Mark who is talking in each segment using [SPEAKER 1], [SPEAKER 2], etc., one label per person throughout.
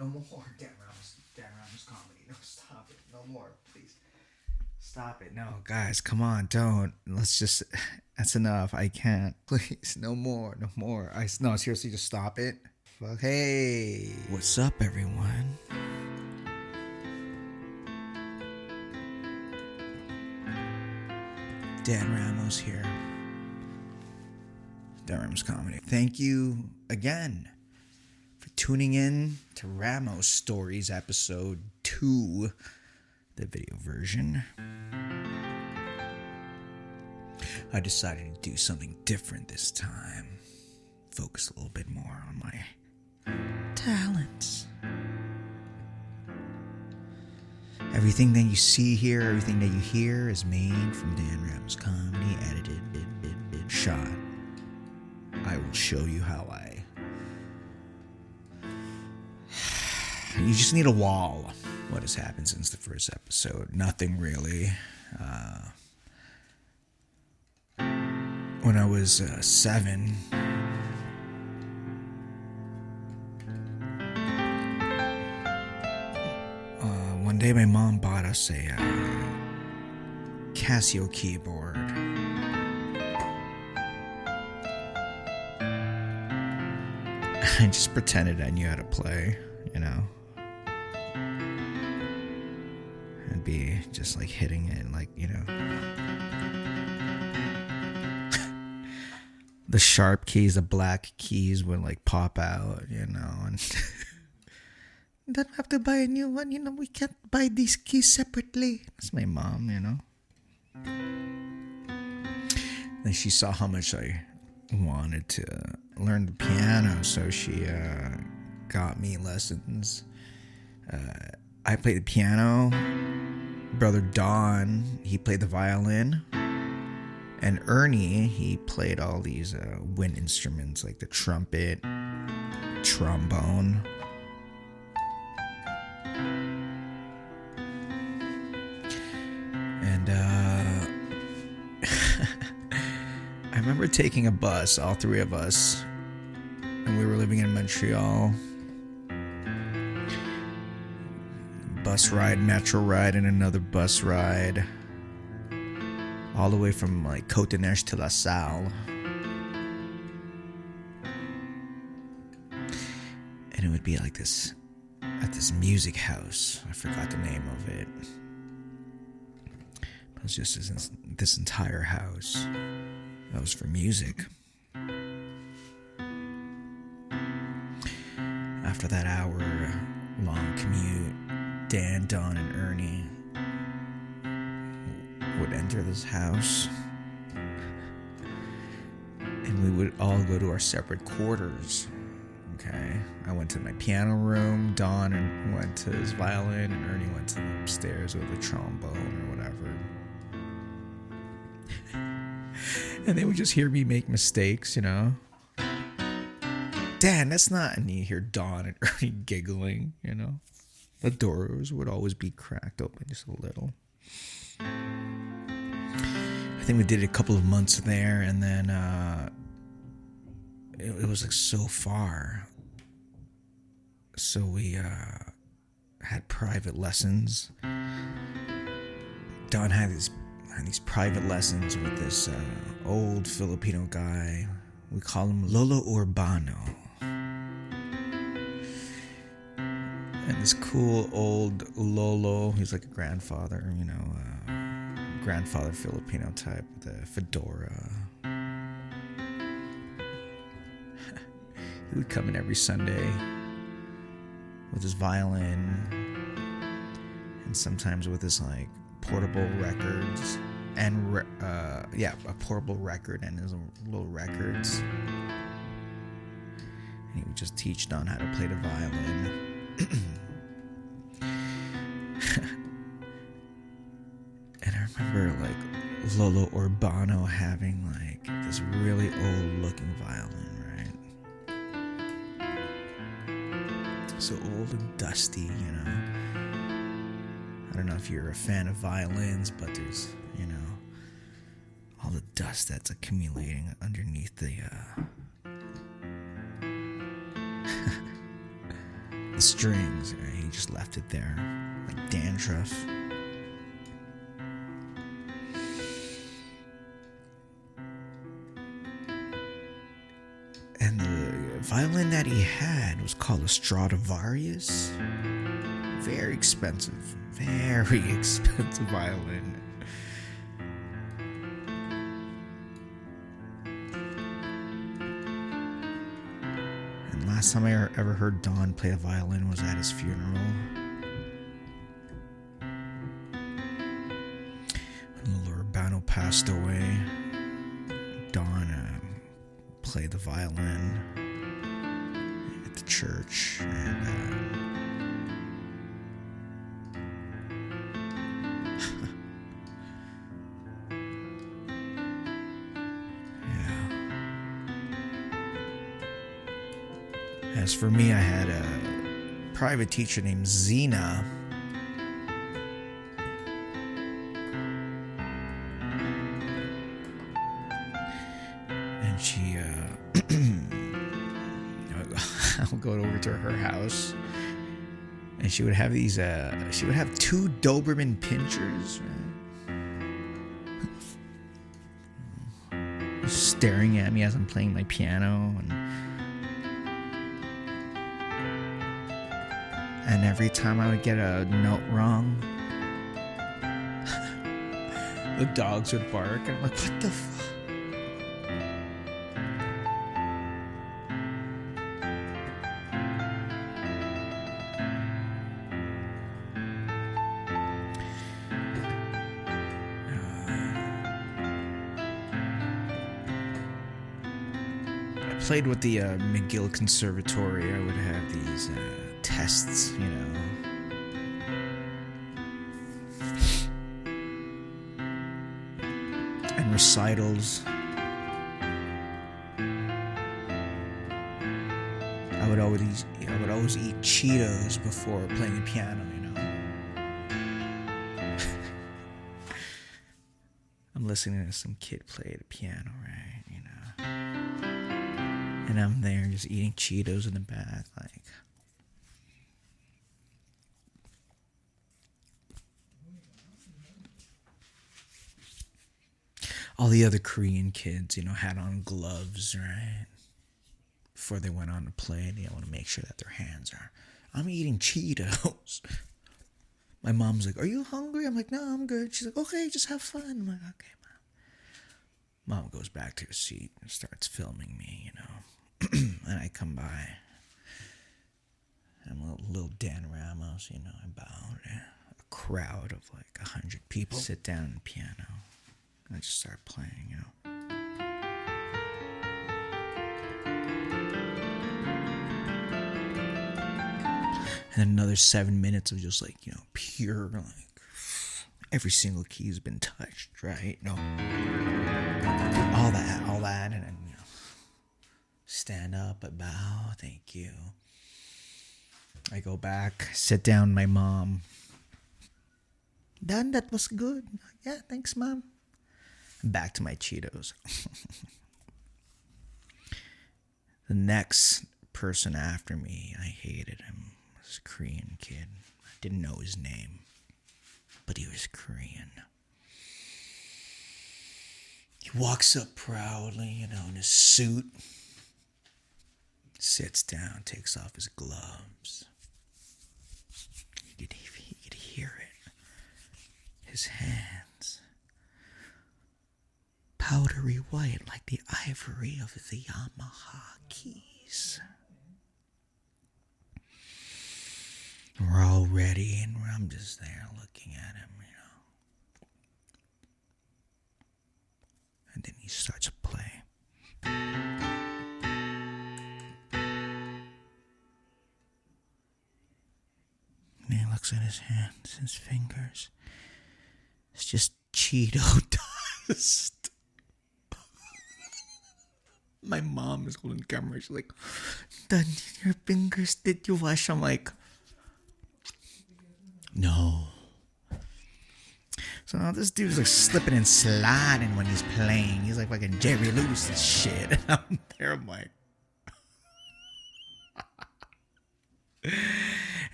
[SPEAKER 1] No more. Dan Ramos comedy. No, stop it. No more, please. Stop it. No, guys, come on, don't. Let's just. That's enough. I can't. Please, no more. No more. No, seriously, just stop it. Fuck. Hey, what's up, everyone? Dan Ramos here. Dan Ramos Comedy. Thank you again for tuning in to Ramos Stories Episode 2, the video version. I decided to do something different this time. Focus a little bit more on my talents. Everything that you see here, everything that you hear is made from Dan Ramos Comedy, edited, shot. I will show you how You just need a wall. What has happened since the first episode? Nothing really. When I was 7, one day my mom bought us a Casio keyboard. I just pretended I knew how to play, you know. I'd be just like hitting it, like, you know. The sharp keys, the black keys would like pop out, you know, and don't have to buy a new one, you know, we can't buy these keys separately. That's my mom, you know. Then she saw how much I wanted to learn the piano, so she got me lessons. I played the piano. Brother Don, he played the violin. And Ernie, he played all these wind instruments like the trumpet, trombone. And I remember taking a bus, all three of us, and we were living in Montreal. Bus ride, metro ride, and another bus ride. All the way from like Côte-des-Neiges to La Salle. And it would be like this, at this music house. I forgot the name of it. But it was just this entire house. That was for music. After that hour-long commute, Dan, Don, and Ernie would enter this house, and we would all go to our separate quarters. Okay, I went to my piano room, Don went to his violin, and Ernie went to the upstairs with the trombone or whatever. And they would just hear me make mistakes, you know. Dan, that's not. And you hear Don and Ernie giggling, you know. The doors would always be cracked open just a little. I think we did a couple of months there, and then it was like so far. So we had private lessons. Don had these private lessons with this old Filipino guy. We call him Lolo Urbano. And this cool old Lolo, he's like a grandfather, you know, grandfather Filipino type with a fedora. He would come in every Sunday with his violin and sometimes with his like portable records and a portable record and his little records. And he would just teach Don how to play the violin. And I remember like Lolo Urbano having like this really old looking violin, right? So old and dusty, you know. I don't know if you're a fan of violins, but there's, you know, all the dust that's accumulating underneath the the strings. He just left it there, like dandruff. And the violin that he had was called a Stradivarius. Very expensive violin. And last time I ever heard Don play a violin was at his funeral. When Urbano passed away, Don played the violin at the church, and yeah. As for me, I had a private teacher named Zena. And she, I would go over to her house, and she would have these, she would have 2 Doberman pinchers, right? Staring at me as I'm playing my piano, and every time I would get a note wrong, the dogs would bark, and I'm like, what the fuck? Played with the McGill Conservatory. I would have these tests, you know. And recitals. I would always eat Cheetos before playing the piano, you know. I'm listening to some kid play the piano, right? You know. And I'm there just eating Cheetos in the back, like. All the other Korean kids, you know, had on gloves, right? Before they went on to play, they want to make sure that their hands are. I'm eating Cheetos. My mom's like, "Are you hungry?" I'm like, "No, I'm good." She's like, "Okay, just have fun." I'm like, "Okay, Mom." Mom goes back to her seat and starts filming me, you know. And I come by. I'm little Dan Ramos, you know, about a crowd of like 100 people. Sit down on the piano. And I just start playing, you know. And another 7 minutes of just like, you know, pure, like, every single key has been touched, right? No. All that, and then, you know, stand up, I bow, thank you. I go back, sit down, my mom. Done, that was good. Yeah, thanks, Mom. Back to my Cheetos. The next person after me, I hated him. This Korean kid. I didn't know his name, but he was Korean. He walks up proudly, you know, in his suit. Sits down, takes off his gloves. You could hear it. His hands. Powdery white like the ivory of the Yamaha keys. We're all ready, and I'm just there looking at him, you know. And then he starts to play. And he looks at his hands, his fingers. It's just Cheeto dust. My mom is holding the camera. She's like, "Dad, your fingers, did you wash?" I'm like, no. So now this dude's like slipping and sliding when he's playing. He's like fucking Jerry Lewis and shit. And I'm there, I'm like,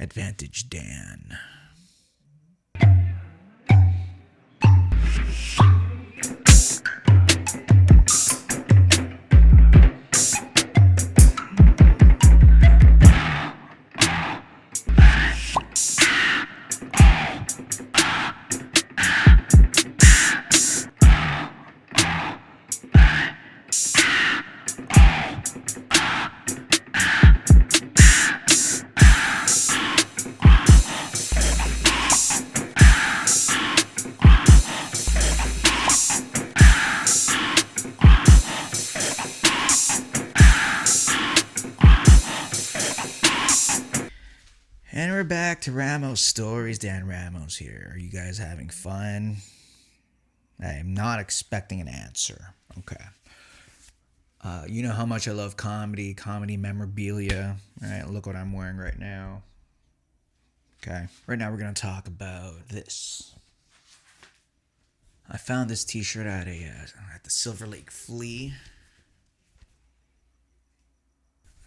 [SPEAKER 1] Advantage Dan. And we're back to Ramos Stories. Dan Ramos here. Are you guys having fun? I am not expecting an answer. Okay. You know how much I love comedy memorabilia. All right, look what I'm wearing right now. Okay. Right now we're going to talk about this. I found this t-shirt at the Silver Lake Flea.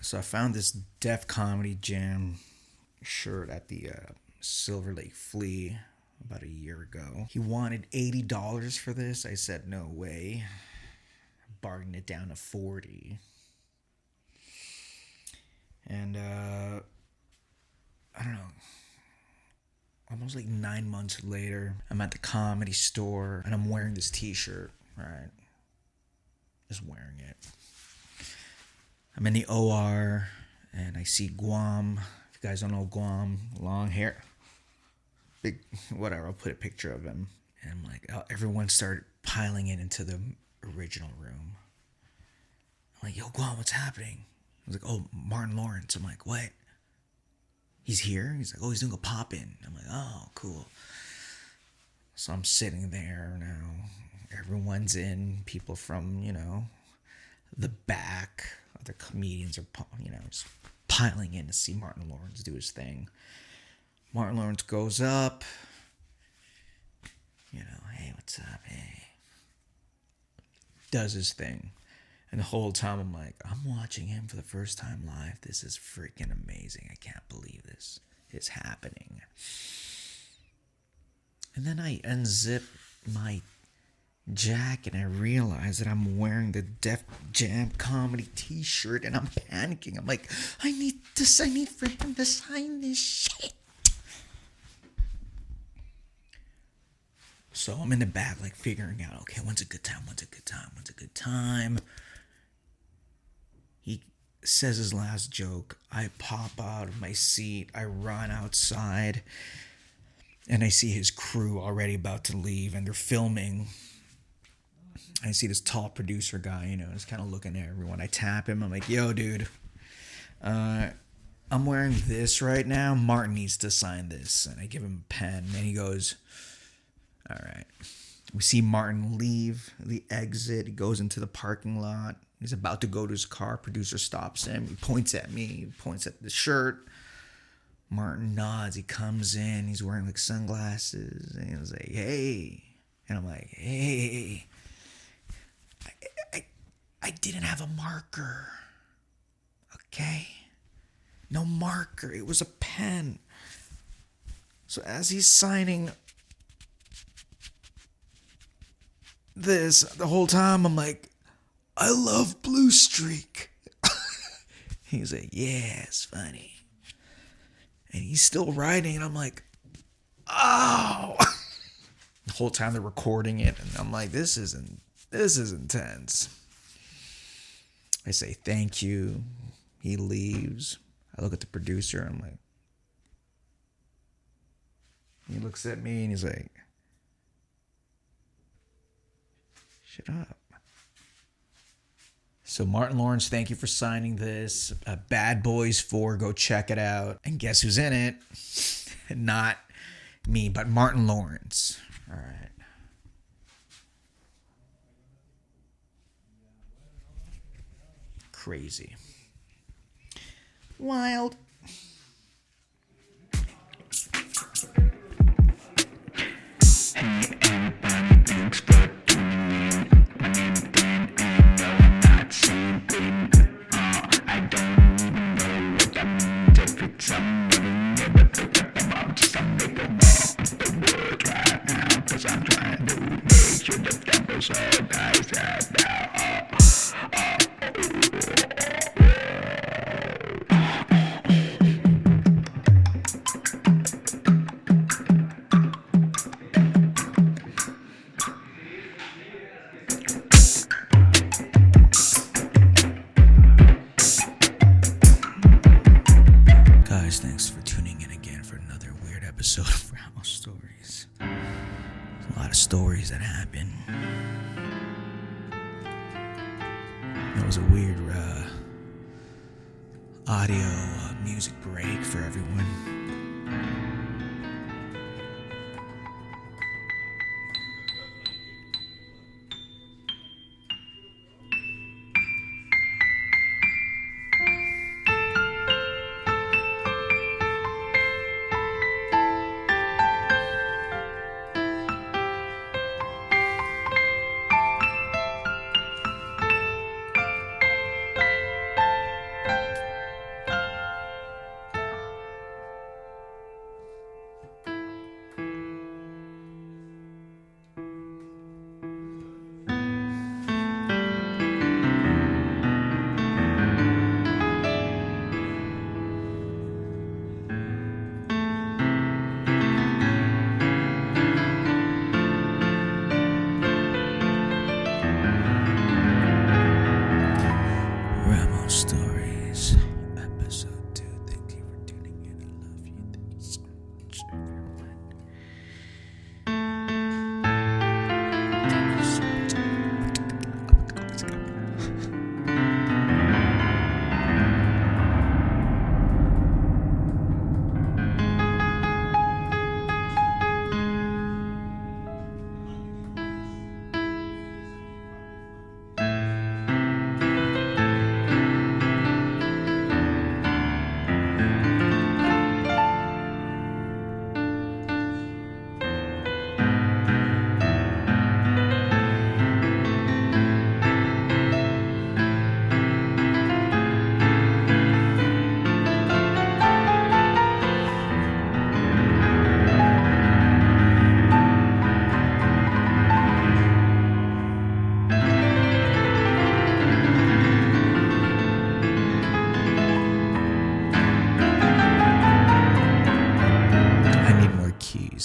[SPEAKER 1] So I found this Def Comedy Jam shirt at the Silver Lake Flea about a year ago. He wanted $80 for this. I said no way. Bargained it down to $40. And I don't know, almost like 9 months later, I'm at the Comedy Store and I'm wearing this t-shirt, right? Just wearing it. I'm in the OR and I see Guam. If you guys don't know Guam, long hair, big, whatever, I'll put a picture of him. And I'm like, oh, everyone started piling in into the original room. I'm like, yo, Guam, what's happening? I was like, oh, Martin Lawrence. I'm like, what? He's here? He's like, oh, he's doing a pop-in. I'm like, oh, cool. So I'm sitting there now. Everyone's in. People from, the back. Other comedians are, just piling in to see Martin Lawrence do his thing. Martin Lawrence goes up. Hey, what's up? Hey. Does his thing. And the whole time I'm like, I'm watching him for the first time live. This is freaking amazing. I can't believe this is happening. And then I unzip my jacket and I realize that I'm wearing the Def Jam Comedy t-shirt and I'm panicking. I'm like, I need for him to sign this shit. So I'm in the back, like figuring out, okay, when's a good time? He says his last joke. I pop out of my seat. I run outside. And I see his crew already about to leave. And they're filming. I see this tall producer guy, just kind of looking at everyone. I tap him. I'm like, yo, dude. I'm wearing this right now. Martin needs to sign this. And I give him a pen. And he goes, all right. We see Martin leave the exit. He goes into the parking lot. He's about to go to his car. Producer stops him. He points at me. He points at the shirt. Martin nods. He comes in. He's wearing like sunglasses. And he was like, hey. And I'm like, hey. I didn't have a marker. Okay? No marker. It was a pen. So as he's signing this, the whole time I'm like, I love Blue Streak. He's like, yeah, it's funny. And he's still writing, and I'm like, oh. The whole time they're recording it, and I'm like, this is intense. I say thank you. He leaves. I look at the producer. I'm like, he looks at me and he's like, shut up. So Martin Lawrence, thank you for signing this. Bad Boys 4, go check it out. And guess who's in it? Not me, but Martin Lawrence. All right. Crazy. Wild.
[SPEAKER 2] Hey everybody, thanks for tuning in. My name's Dan and I'm not saying I don't even know what that means. If it's something you never
[SPEAKER 1] Guys, thanks for tuning in again for another weird episode of Ramos Stories. A lot of stories that happen. It was a weird audio music break for everyone. Ramos Stories Episode 2. Thank you for tuning in. I love you. Thank you so much, everyone. Thank you so much. Let's go.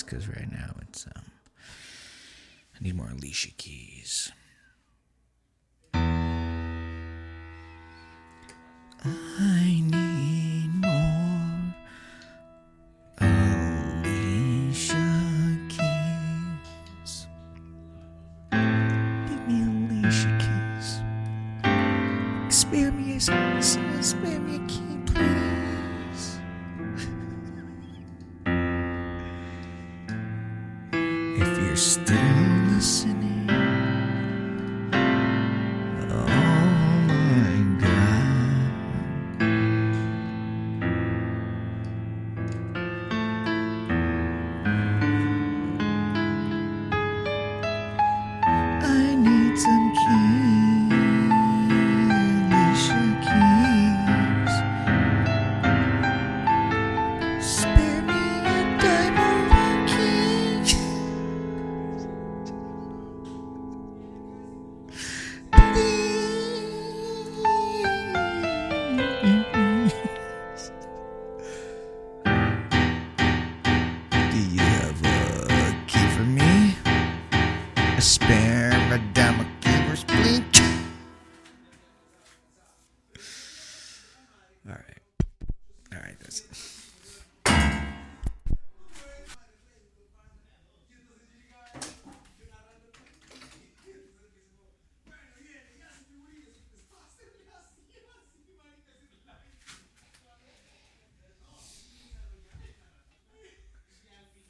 [SPEAKER 1] Because right now it's I need more Alicia keys. I need more Alicia keys. Give me Alicia keys. Spare me a key, please. If you're still listening.